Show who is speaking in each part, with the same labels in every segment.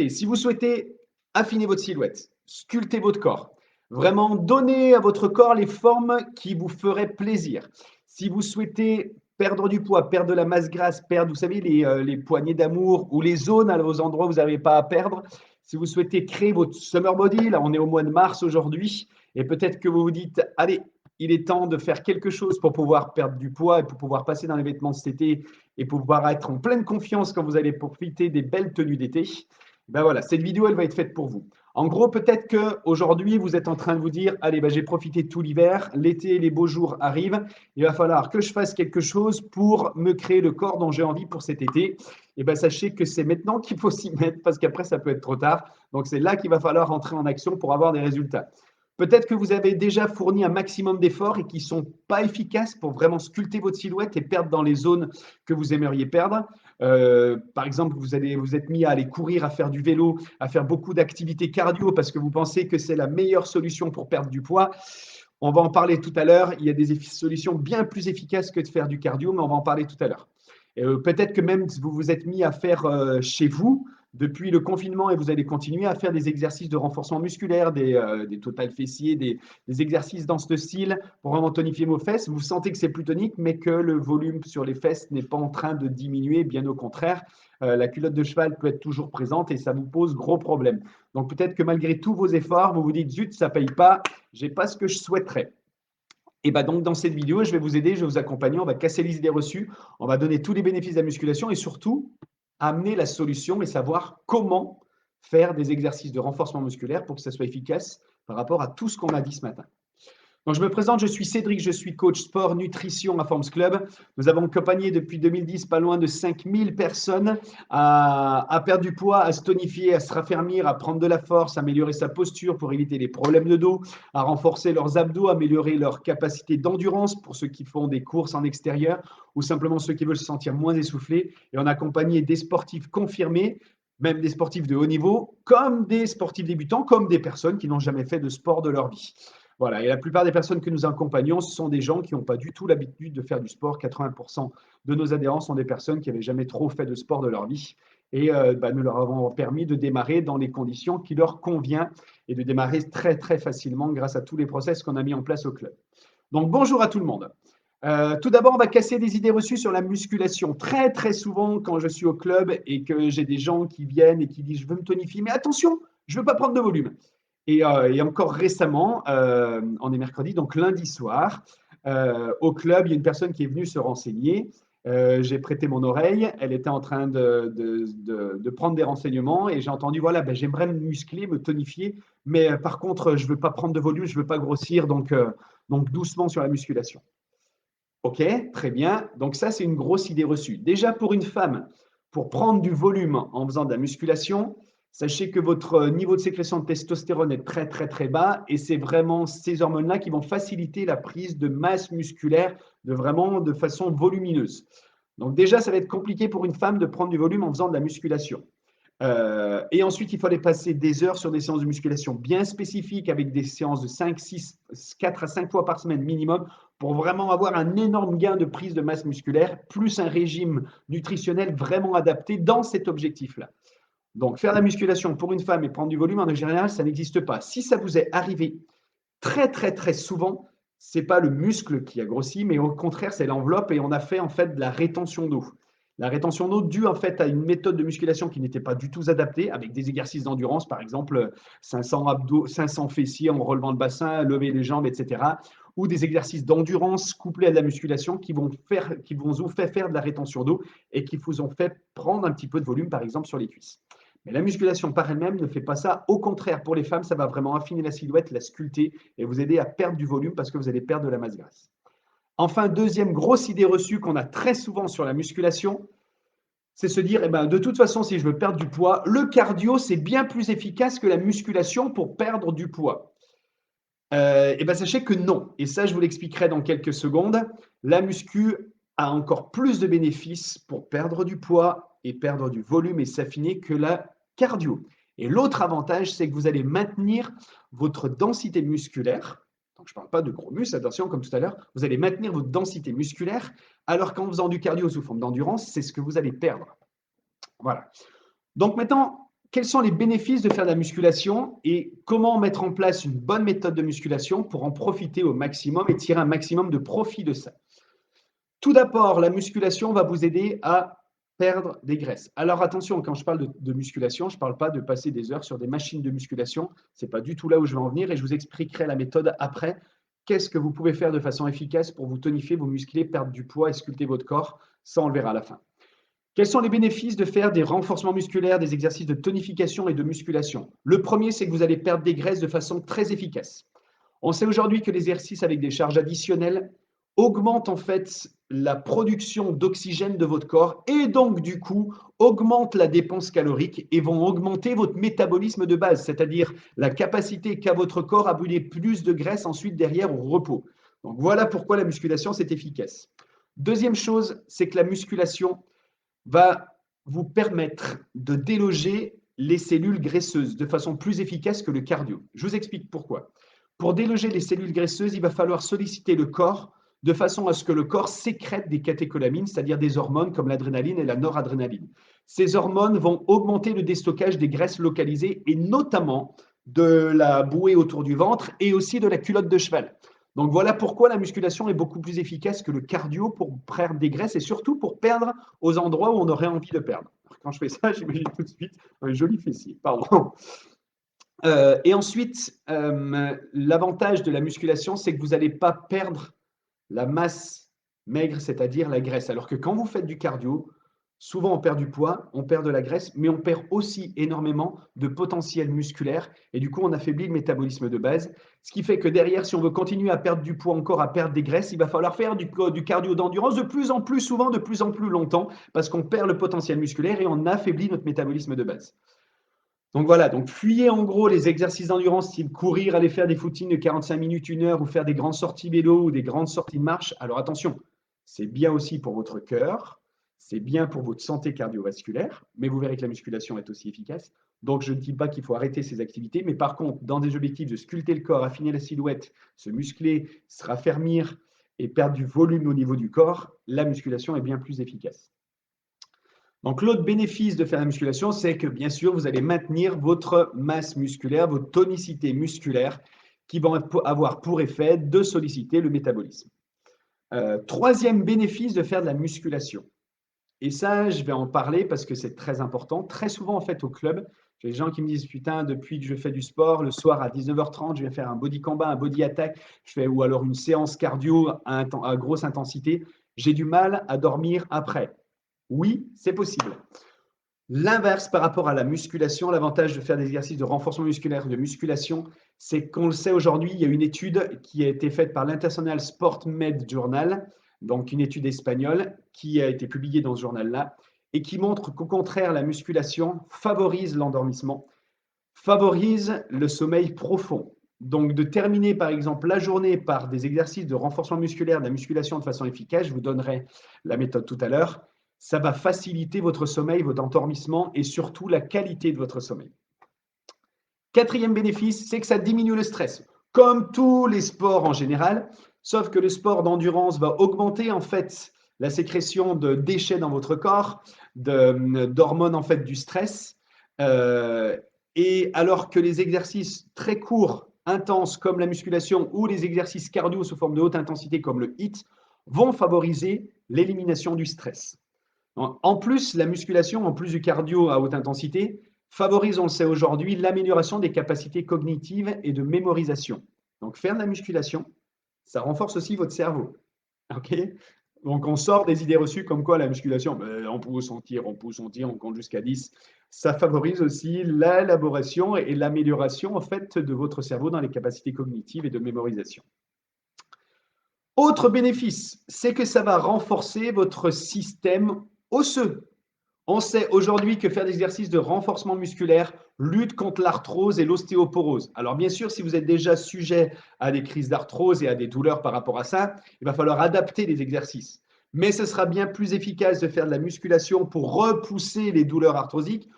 Speaker 1: Si vous souhaitez affiner votre silhouette, sculpter votre corps, vraiment donner à votre corps les formes qui vous feraient plaisir. Si vous souhaitez perdre du poids, perdre de la masse grasse, perdre, vous savez, les poignées d'amour ou les zones aux endroits où vous n'arrivez pas à perdre. Si vous souhaitez créer votre summer body, là on est au mois de mars aujourd'hui, et peut-être que vous vous dites, allez, il est temps de faire quelque chose pour pouvoir perdre du poids et pour pouvoir passer dans les vêtements de cet été et pour pouvoir être en pleine confiance quand vous allez profiter des belles tenues d'été. Ben voilà, cette vidéo, elle va être faite pour vous. En gros, peut-être qu'aujourd'hui, vous êtes en train de vous dire, allez, ben, j'ai profité de tout l'hiver, l'été, les beaux jours arrivent, il va falloir que je fasse quelque chose pour me créer le corps dont j'ai envie pour cet été. Et ben, sachez que c'est maintenant qu'il faut s'y mettre parce qu'après, ça peut être trop tard. Donc, c'est là qu'il va falloir entrer en action pour avoir des résultats. Peut-être que vous avez déjà fourni un maximum d'efforts et qui ne sont pas efficaces pour vraiment sculpter votre silhouette et perdre dans les zones que vous aimeriez perdre. Par exemple, vous êtes mis à aller courir, à faire du vélo, à faire beaucoup d'activités cardio parce que vous pensez que c'est la meilleure solution pour perdre du poids. On va en parler tout à l'heure. Il y a des solutions bien plus efficaces que de faire du cardio, mais on va en parler tout à l'heure. Peut-être que même vous vous êtes mis à faire chez vous depuis le confinement et vous allez continuer à faire des exercices de renforcement musculaire, des total fessiers, des exercices dans ce style pour vraiment tonifier vos fesses. Vous sentez que c'est plus tonique, mais que le volume sur les fesses n'est pas en train de diminuer, bien au contraire. La culotte de cheval peut être toujours présente et ça vous pose gros problème. Donc peut-être que malgré tous vos efforts, vous vous dites zut, ça ne paye pas, j'ai pas ce que je souhaiterais. Et bah donc dans cette vidéo, je vais vous aider, je vais vous accompagner, on va casser les idées reçues, on va donner tous les bénéfices de la musculation et surtout amener la solution et savoir comment faire des exercices de renforcement musculaire pour que ça soit efficace par rapport à tout ce qu'on a dit ce matin. Donc, je me présente, je suis Cédric, je suis coach sport nutrition à Forms Club. Nous avons accompagné depuis 2010 pas loin de 5000 personnes à perdre du poids, à se tonifier, à se raffermir, à prendre de la force, à améliorer sa posture pour éviter les problèmes de dos, à renforcer leurs abdos, à améliorer leur capacité d'endurance pour ceux qui font des courses en extérieur ou simplement ceux qui veulent se sentir moins essoufflés. Et on a accompagné des sportifs confirmés, même des sportifs de haut niveau, comme des sportifs débutants, comme des personnes qui n'ont jamais fait de sport de leur vie. Voilà, et la plupart des personnes que nous accompagnons, ce sont des gens qui n'ont pas du tout l'habitude de faire du sport. 80% de nos adhérents sont des personnes qui n'avaient jamais trop fait de sport de leur vie. Et nous leur avons permis de démarrer dans les conditions qui leur conviennent et de démarrer très, très facilement grâce à tous les process qu'on a mis en place au club. Donc, bonjour à tout le monde. Tout d'abord, on va casser des idées reçues sur la musculation. Très, très souvent, quand je suis au club et que j'ai des gens qui viennent et qui disent « je veux me tonifier, mais attention, je ne veux pas prendre de volume ». Et encore récemment, on est mercredi, donc lundi soir, au club, il y a une personne qui est venue se renseigner. J'ai prêté mon oreille, elle était en train de prendre des renseignements et j'ai entendu, voilà, ben, j'aimerais me muscler, me tonifier, mais par contre, je ne veux pas prendre de volume, je ne veux pas grossir, donc doucement sur la musculation. Ok, très bien. Donc ça, c'est une grosse idée reçue. Déjà pour une femme, pour prendre du volume en faisant de la musculation, sachez que votre niveau de sécrétion de testostérone est très très très bas et c'est vraiment ces hormones-là qui vont faciliter la prise de masse musculaire de façon volumineuse. Donc déjà, ça va être compliqué pour une femme de prendre du volume en faisant de la musculation. Et ensuite, il fallait passer des heures sur des séances de musculation bien spécifiques avec des séances de 5, 6, 4 à 5 fois par semaine minimum pour vraiment avoir un énorme gain de prise de masse musculaire, plus un régime nutritionnel vraiment adapté dans cet objectif-là. Donc, faire la musculation pour une femme et prendre du volume, en général, ça n'existe pas. Si ça vous est arrivé très, très, très souvent, ce n'est pas le muscle qui a grossi, mais au contraire, c'est l'enveloppe et on a fait en fait de la rétention d'eau. La rétention d'eau due en fait à une méthode de musculation qui n'était pas du tout adaptée, avec des exercices d'endurance, par exemple 500 abdos, 500 fessiers en relevant le bassin, lever les jambes, etc. Ou des exercices d'endurance couplés à de la musculation qui vous fait faire de la rétention d'eau et qui vous ont fait prendre un petit peu de volume, par exemple sur les cuisses. Mais la musculation par elle-même ne fait pas ça. Au contraire, pour les femmes, ça va vraiment affiner la silhouette, la sculpter et vous aider à perdre du volume parce que vous allez perdre de la masse grasse. Enfin, deuxième grosse idée reçue qu'on a très souvent sur la musculation, c'est se dire, eh ben, de toute façon, si je veux perdre du poids, le cardio, c'est bien plus efficace que la musculation pour perdre du poids. Eh ben, sachez que non. Et ça, je vous l'expliquerai dans quelques secondes. La muscu a encore plus de bénéfices pour perdre du poids et perdre du volume et s'affiner que la cardio. Et l'autre avantage, c'est que vous allez maintenir votre densité musculaire. Donc, je ne parle pas de gros muscles, attention, comme tout à l'heure. Vous allez maintenir votre densité musculaire, alors qu'en faisant du cardio sous forme d'endurance, c'est ce que vous allez perdre. Voilà. Donc maintenant, quels sont les bénéfices de faire de la musculation et comment mettre en place une bonne méthode de musculation pour en profiter au maximum et tirer un maximum de profit de ça. Tout d'abord, la musculation va vous aider à perdre des graisses. Alors attention, quand je parle de musculation, je ne parle pas de passer des heures sur des machines de musculation. Ce n'est pas du tout là où je vais en venir et je vous expliquerai la méthode après. Qu'est-ce que vous pouvez faire de façon efficace pour vous tonifier, vous muscler, perdre du poids et sculpter votre corps? Ça, on le verra à la fin. Quels sont les bénéfices de faire des renforcements musculaires, des exercices de tonification et de musculation? Le premier, c'est que vous allez perdre des graisses de façon très efficace. On sait aujourd'hui que l'exercice avec des charges additionnelles augmente en fait la production d'oxygène de votre corps et donc du coup augmente la dépense calorique et vont augmenter votre métabolisme de base, c'est-à-dire la capacité qu'a votre corps à brûler plus de graisse ensuite derrière au repos. Donc voilà pourquoi la musculation c'est efficace. Deuxième chose, c'est que la musculation va vous permettre de déloger les cellules graisseuses de façon plus efficace que le cardio. Je vous explique pourquoi. Pour déloger les cellules graisseuses, il va falloir solliciter le corps de façon à ce que le corps sécrète des catécholamines, c'est-à-dire des hormones comme l'adrénaline et la noradrénaline. Ces hormones vont augmenter le déstockage des graisses localisées et notamment de la bouée autour du ventre et aussi de la culotte de cheval. Donc voilà pourquoi la musculation est beaucoup plus efficace que le cardio pour perdre des graisses et surtout pour perdre aux endroits où on aurait envie de perdre. Alors, quand je fais ça, j'imagine tout de suite un joli fessier. Pardon. Et ensuite, l'avantage de la musculation, c'est que vous n'allez pas perdre la masse maigre, c'est-à-dire la graisse. Alors que quand vous faites du cardio, souvent on perd du poids, on perd de la graisse, mais on perd aussi énormément de potentiel musculaire et du coup on affaiblit le métabolisme de base. Ce qui fait que derrière, si on veut continuer à perdre du poids encore, à perdre des graisses, il va falloir faire du cardio d'endurance de plus en plus souvent, de plus en plus longtemps, parce qu'on perd le potentiel musculaire et on affaiblit notre métabolisme de base. Donc voilà, donc fuyez en gros les exercices d'endurance, style courir, aller faire des footings de 45 minutes, 1 heure, ou faire des grandes sorties vélo ou des grandes sorties de marche. Alors attention, c'est bien aussi pour votre cœur, c'est bien pour votre santé cardiovasculaire, mais vous verrez que la musculation est aussi efficace. Donc je ne dis pas qu'il faut arrêter ces activités, mais par contre, dans des objectifs de sculpter le corps, affiner la silhouette, se muscler, se raffermir et perdre du volume au niveau du corps, la musculation est bien plus efficace. Donc, l'autre bénéfice de faire la musculation, c'est que bien sûr, vous allez maintenir votre masse musculaire, votre tonicité musculaire, qui vont avoir pour effet de solliciter le métabolisme. Troisième bénéfice de faire de la musculation. Et ça, je vais en parler parce que c'est très important. Très souvent, en fait, au club, j'ai des gens qui me disent, putain, depuis que je fais du sport, le soir à 19h30, je vais faire un body combat, un body attack, ou alors une séance cardio à grosse intensité. J'ai du mal à dormir après. Oui, c'est possible. L'inverse par rapport à la musculation, l'avantage de faire des exercices de renforcement musculaire, de musculation, c'est qu'on le sait aujourd'hui, il y a une étude qui a été faite par l'International Sport Med Journal, donc une étude espagnole qui a été publiée dans ce journal-là, et qui montre qu'au contraire, la musculation favorise l'endormissement, favorise le sommeil profond. Donc de terminer par exemple la journée par des exercices de renforcement musculaire, de la musculation de façon efficace, je vous donnerai la méthode tout à l'heure, ça va faciliter votre sommeil, votre endormissement et surtout la qualité de votre sommeil. Quatrième bénéfice, c'est que ça diminue le stress, comme tous les sports en général, sauf que le sport d'endurance va augmenter en fait la sécrétion de déchets dans votre corps, d'hormones en fait du stress, et alors que les exercices très courts, intenses comme la musculation ou les exercices cardio sous forme de haute intensité comme le HIIT vont favoriser l'élimination du stress. En plus, la musculation, en plus du cardio à haute intensité, favorise, on le sait aujourd'hui, l'amélioration des capacités cognitives et de mémorisation. Donc, faire de la musculation, ça renforce aussi votre cerveau. OK? Donc, on sort des idées reçues comme quoi la musculation, on pousse, on tire, on compte jusqu'à 10. Ça favorise aussi l'élaboration et l'amélioration en fait, de votre cerveau dans les capacités cognitives et de mémorisation. Autre bénéfice, c'est que ça va renforcer votre système osseux. On sait aujourd'hui que faire des exercices de renforcement musculaire lutte contre l'arthrose et l'ostéoporose. Alors bien sûr, si vous êtes déjà sujet à des crises d'arthrose et à des douleurs par rapport à ça, il va falloir adapter les exercices. Mais ce sera bien plus efficace de faire de la musculation pour repousser les douleurs arthrosiques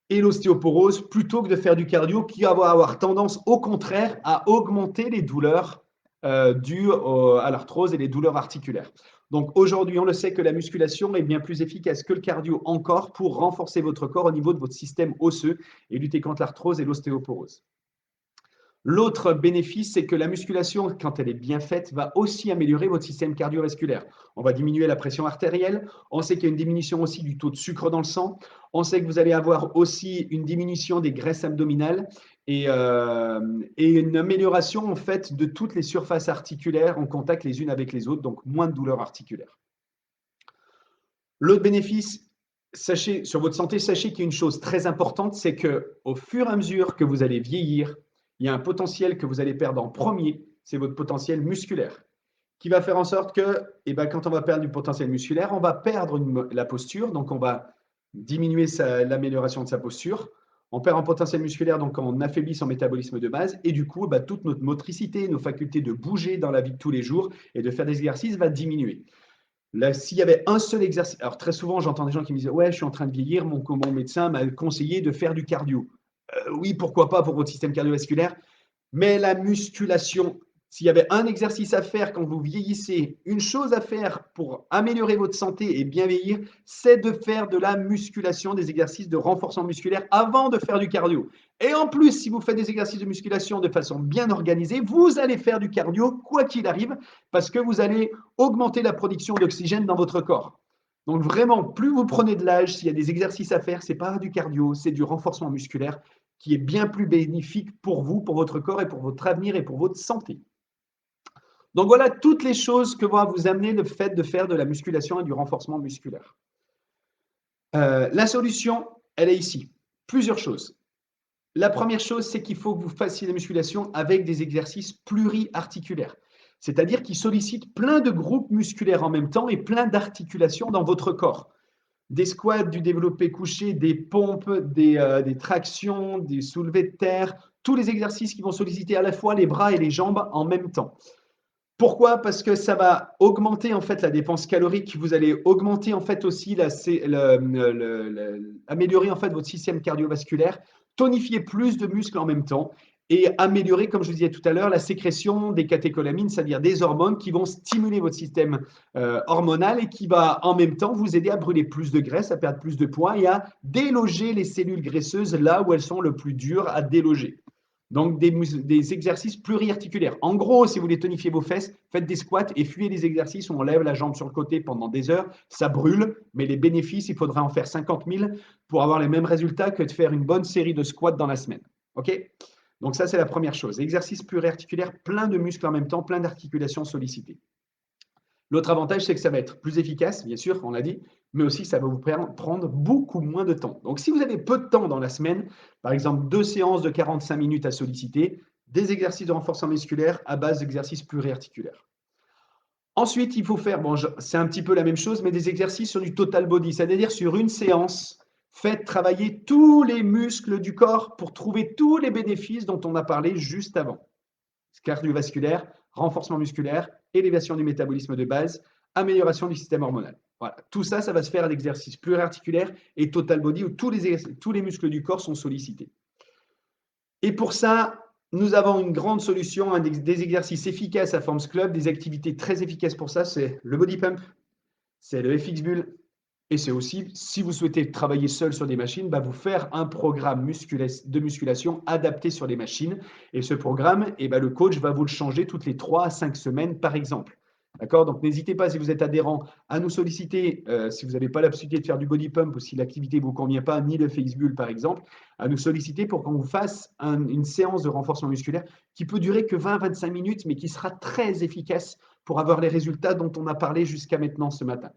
Speaker 1: et l'ostéoporose plutôt que de faire du cardio qui va avoir tendance au contraire à augmenter les douleurs dues à l'arthrose et les douleurs articulaires. Donc aujourd'hui, on le sait que la musculation est bien plus efficace que le cardio encore pour renforcer votre corps au niveau de votre système osseux et lutter contre l'arthrose et l'ostéoporose. L'autre bénéfice, c'est que la musculation, quand elle est bien faite, va aussi améliorer votre système cardiovasculaire. On va diminuer la pression artérielle. On sait qu'il y a une diminution aussi du taux de sucre dans le sang. On sait que vous allez avoir aussi une diminution des graisses abdominales et une amélioration en fait de toutes les surfaces articulaires en contact les unes avec les autres, donc moins de douleurs articulaires. L'autre bénéfice, sachez, sur votre santé, sachez qu'il y a une chose très importante, c'est qu'au fur et à mesure que vous allez vieillir, il y a un potentiel que vous allez perdre en premier, c'est votre potentiel musculaire, qui va faire en sorte que, quand on va perdre du potentiel musculaire, on va perdre la posture, donc on va diminuer l'amélioration de sa posture. On perd en potentiel musculaire, donc on affaiblit son métabolisme de base, et du coup, toute notre motricité, nos facultés de bouger dans la vie de tous les jours et de faire des exercices va diminuer. Là, s'il y avait un seul exercice, alors très souvent, j'entends des gens qui me disent: ouais, je suis en train de vieillir, mon médecin m'a conseillé de faire du cardio. Oui, pourquoi pas pour votre système cardiovasculaire, mais la musculation, s'il y avait un exercice à faire quand vous vieillissez, une chose à faire pour améliorer votre santé et bien vieillir, c'est de faire de la musculation, des exercices de renforcement musculaire avant de faire du cardio. Et en plus, si vous faites des exercices de musculation de façon bien organisée, vous allez faire du cardio quoi qu'il arrive, parce que vous allez augmenter la production d'oxygène dans votre corps. Donc vraiment, plus vous prenez de l'âge, s'il y a des exercices à faire, ce n'est pas du cardio, c'est du renforcement musculaire qui est bien plus bénéfique pour vous, pour votre corps et pour votre avenir et pour votre santé. Donc voilà toutes les choses que va vous amener le fait de faire de la musculation et du renforcement musculaire. La solution, elle est ici. Plusieurs choses. La première chose, c'est qu'il faut que vous fassiez la musculation avec des exercices pluriarticulaires, c'est-à-dire qui sollicitent plein de groupes musculaires en même temps et plein d'articulations dans votre corps. Des squats, du développé couché, des pompes, des tractions, des soulevés de terre, tous les exercices qui vont solliciter à la fois les bras et les jambes en même temps. Pourquoi? Parce que ça va augmenter en fait la dépense calorique, vous allez augmenter en fait aussi améliorer en fait votre système cardiovasculaire, tonifier plus de muscles en même temps et améliorer, comme je vous disais tout à l'heure, la sécrétion des catécholamines, c'est-à-dire des hormones qui vont stimuler votre système hormonal et qui va en même temps vous aider à brûler plus de graisse, à perdre plus de poids et à déloger les cellules graisseuses là où elles sont le plus dures à déloger. Donc, des exercices pluriarticulaires. En gros, si vous voulez tonifier vos fesses, faites des squats et fuyez les exercices où on lève la jambe sur le côté pendant des heures. Ça brûle, mais les bénéfices, il faudra en faire 50 000 pour avoir les mêmes résultats que de faire une bonne série de squats dans la semaine. OK? Donc, ça, c'est la première chose. Exercice pluriarticulaire, plein de muscles en même temps, plein d'articulations sollicitées. L'autre avantage, c'est que ça va être plus efficace, bien sûr, on l'a dit, mais aussi ça va vous prendre beaucoup moins de temps. Donc, si vous avez peu de temps dans la semaine, par exemple 2 séances de 45 minutes à solliciter, des exercices de renforcement musculaire à base d'exercices pluriarticulaires. Ensuite, il faut faire, bon, c'est un petit peu la même chose, mais des exercices sur du total body, c'est-à-dire sur une séance, faites travailler tous les muscles du corps pour trouver tous les bénéfices dont on a parlé juste avant. Cardiovasculaire, renforcement musculaire, élévation du métabolisme de base, amélioration du système hormonal. Voilà. Tout ça, ça va se faire à l'exercice pluriarticulaire et total body où tous les muscles du corps sont sollicités. Et pour ça, nous avons une grande solution, des exercices efficaces à Forms Club, des activités très efficaces pour ça, c'est le body pump, c'est le FX Bull, et c'est aussi, si vous souhaitez travailler seul sur des machines, vous faire un programme de musculation adapté sur les machines. Et ce programme, le coach va vous le changer toutes les 3 à 5 semaines, par exemple. D'accord? Donc, n'hésitez pas, si vous êtes adhérent, à nous solliciter, si vous n'avez pas la possibilité de faire du body pump ou si l'activité ne vous convient pas, ni le FX Bull, par exemple, à nous solliciter pour qu'on vous fasse une séance de renforcement musculaire qui peut durer que 20-25 minutes, mais qui sera très efficace pour avoir les résultats dont on a parlé jusqu'à maintenant ce matin.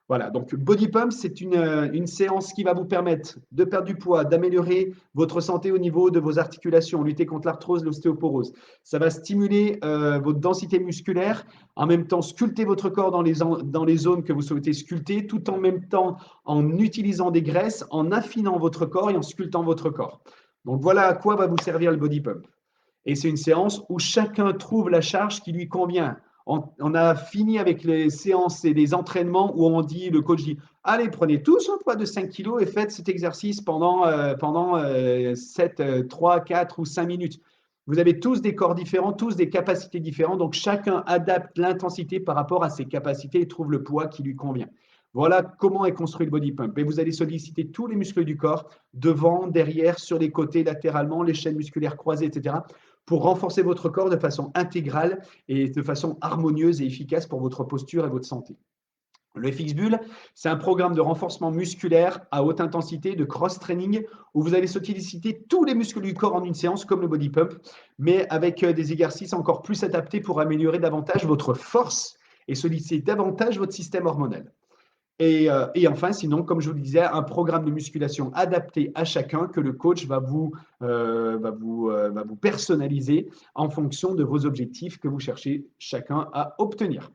Speaker 1: Voilà, donc Body Pump, c'est une séance qui va vous permettre de perdre du poids, d'améliorer votre santé au niveau de vos articulations, lutter contre l'arthrose, l'ostéoporose. Ça va stimuler votre densité musculaire, en même temps sculpter votre corps dans les zones que vous souhaitez sculpter, tout en même temps en utilisant des graisses, en affinant votre corps et en sculptant votre corps. Donc voilà à quoi va vous servir le Body Pump. Et c'est une séance où chacun trouve la charge qui lui convient. On a fini avec les séances et les entraînements où le coach dit, allez, prenez tous un poids de 5 kg et faites cet exercice pendant 7, 3, 4 ou 5 minutes. Vous avez tous des corps différents, tous des capacités différentes, donc chacun adapte l'intensité par rapport à ses capacités et trouve le poids qui lui convient. Voilà comment est construit le body pump. Et vous allez solliciter tous les muscles du corps, devant, derrière, sur les côtés, latéralement, les chaînes musculaires croisées, etc., pour renforcer votre corps de façon intégrale et de façon harmonieuse et efficace pour votre posture et votre santé. Le FX Bull, c'est un programme de renforcement musculaire à haute intensité, de cross-training, où vous allez solliciter tous les muscles du corps en une séance, comme le body pump, mais avec des exercices encore plus adaptés pour améliorer davantage votre force et solliciter davantage votre système hormonal. Et enfin, sinon, comme je vous le disais, un programme de musculation adapté à chacun que le coach va vous personnaliser en fonction de vos objectifs que vous cherchez chacun à obtenir.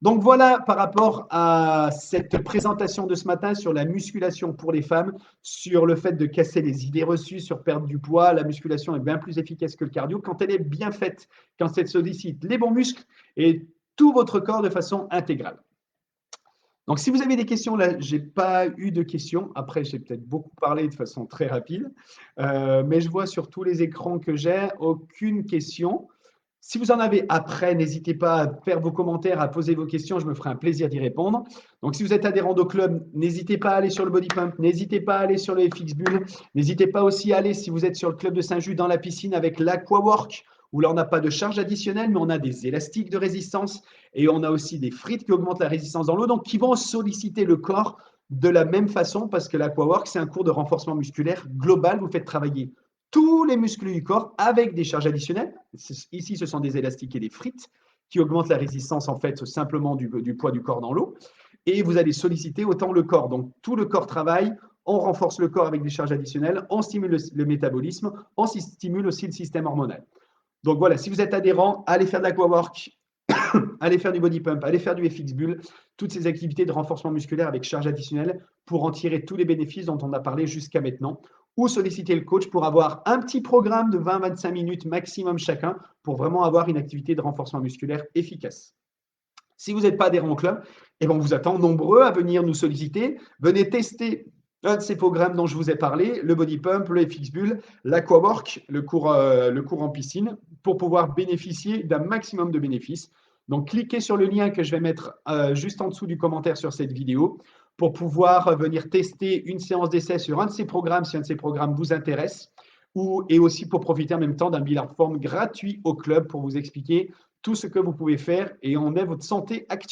Speaker 1: Donc voilà par rapport à cette présentation de ce matin sur la musculation pour les femmes, sur le fait de casser les idées reçues sur perdre du poids. La musculation est bien plus efficace que le cardio quand elle est bien faite, quand elle sollicite les bons muscles et tout votre corps de façon intégrale. Donc si vous avez des questions, là, je n'ai pas eu de questions. Après, j'ai peut-être beaucoup parlé de façon très rapide, mais je vois sur tous les écrans que j'ai aucune question. Si vous en avez après, n'hésitez pas à faire vos commentaires, à poser vos questions, je me ferai un plaisir d'y répondre. Donc, si vous êtes adhérent au club, n'hésitez pas à aller sur le Body Pump, n'hésitez pas à aller sur le FX Bull, n'hésitez pas aussi à aller, si vous êtes sur le club de Saint-Just, dans la piscine avec l'Aquawork, où là, on n'a pas de charge additionnelle, mais on a des élastiques de résistance et on a aussi des frites qui augmentent la résistance dans l'eau, donc qui vont solliciter le corps de la même façon, parce que l'Aquawork, c'est un cours de renforcement musculaire global. Vous faites travailler tous les muscles du corps avec des charges additionnelles. Ici, ce sont des élastiques et des frites qui augmentent la résistance en fait simplement du poids du corps dans l'eau. Et vous allez solliciter autant le corps. Donc tout le corps travaille, on renforce le corps avec des charges additionnelles, on stimule le métabolisme, on stimule aussi le système hormonal. Donc voilà, si vous êtes adhérent, allez faire de l'aquawork, allez faire du body pump, allez faire du FX Bull, toutes ces activités de renforcement musculaire avec charge additionnelle pour en tirer tous les bénéfices dont on a parlé jusqu'à maintenant, ou solliciter le coach pour avoir un petit programme de 20-25 minutes maximum chacun pour vraiment avoir une activité de renforcement musculaire efficace. Si vous n'êtes pas adhérent au club, eh ben on vous attend nombreux à venir nous solliciter. Venez tester un de ces programmes dont je vous ai parlé, le Body Pump, le FX Bull, l'Aquawork, le cours en piscine, pour pouvoir bénéficier d'un maximum de bénéfices. Donc, cliquez sur le lien que je vais mettre juste en dessous du commentaire sur cette vidéo pour pouvoir venir tester une séance d'essai sur un de ces programmes, si un de ces programmes vous intéresse, et aussi pour profiter en même temps d'un bilan de forme gratuit au club pour vous expliquer tout ce que vous pouvez faire et en est votre santé actuelle.